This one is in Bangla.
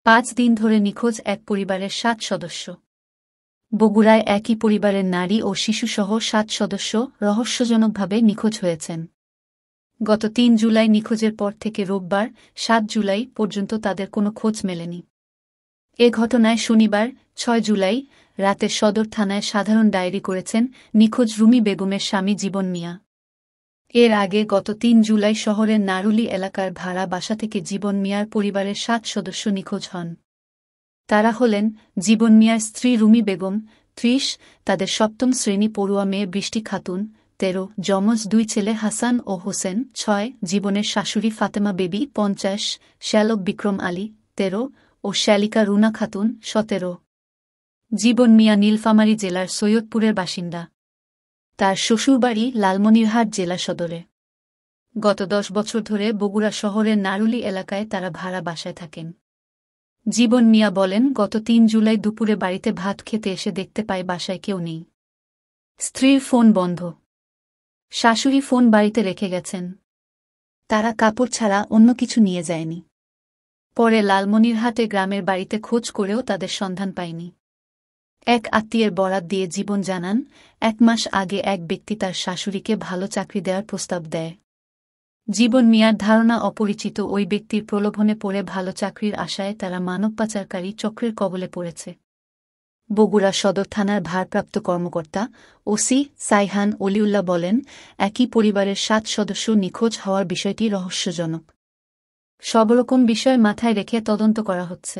5 দিন ধরে নিখোঁজ এক পরিবারের 7 সদস্য। বগুড়ায় একই পরিবারের নারী ও শিশুসহ 7 সদস্য রহস্যজনকভাবে নিখোঁজ হয়েছেন। গত 3 জুলাই নিখোঁজের পর থেকে রোববার 7 জুলাই পর্যন্ত তাদের কোনো খোঁজ মেলেনি। এ ঘটনায় শনিবার 6 জুলাই রাতে সদর থানায় সাধারণ ডায়েরি করেছেন নিখোঁজ রুমি বেগমের স্বামী জীবন মিয়া। এর আগে গত 3 জুলাই শহরের নারুলি এলাকার ভাড়া বাসা থেকে জীবন মিয়ার পরিবারের 7 সদস্য নিখোঁজ হন। তারা হলেন জীবন মিয়ার স্ত্রী রুমি বেগম 30, তাদের সপ্তম শ্রেণী পড়ুয়া মেয়ে বৃষ্টি খাতুন 13, যমজ 2 ছেলে হাসান ও হোসেন 6, জীবনের শাশুড়ি ফাতেমা বেবি 50, শ্যালক বিক্রম আলী 13 ও শ্যালিকা রুনা খাতুন 17। জীবন মিয়া নীলফামারী জেলার সৈয়দপুরের বাসিন্দা। তার শ্বশুরবাড়ি লালমনিরহাট জেলা সদরে। গত 10 বছর ধরে বগুড়া শহরের নারুলি এলাকায় তারা ভাড়া বাসায় থাকেন। জীবন মিয়া বলেন, গত 3 জুলাই দুপুরে বাড়িতে ভাত খেতে এসে দেখতে পায় বাসায় কেউ নেই। স্ত্রীর ফোন বন্ধ। শাশুড়ি ফোন বাড়িতে রেখে গেছেন। তারা কাপড় ছাড়া অন্য কিছু নিয়ে যায়নি। পরে লালমনিরহাটে গ্রামের বাড়িতে খোঁজ করেও তাদের সন্ধান পায়নি। এক আত্মীয়ের বরাত দিয়ে জীবন জানান, 1 মাস আগে এক ব্যক্তি তার শাশুড়িকে ভালো চাকরি দেওয়ার প্রস্তাব দেয়। জীবন মিয়ার ধারণা অপরিচিত ওই ব্যক্তির প্রলোভনে পড়ে ভালো চাকরির আশায় তারা মানব পাচারকারী চক্রের কবলে পড়েছে। বগুড়া সদর থানার ভারপ্রাপ্ত কর্মকর্তা ওসি সাইহান অলিউল্লাহ বলেন, একই পরিবারের 7 সদস্য নিখোঁজ হওয়ার বিষয়টি রহস্যজনক। সবরকম বিষয় মাথায় রেখে তদন্ত করা হচ্ছে।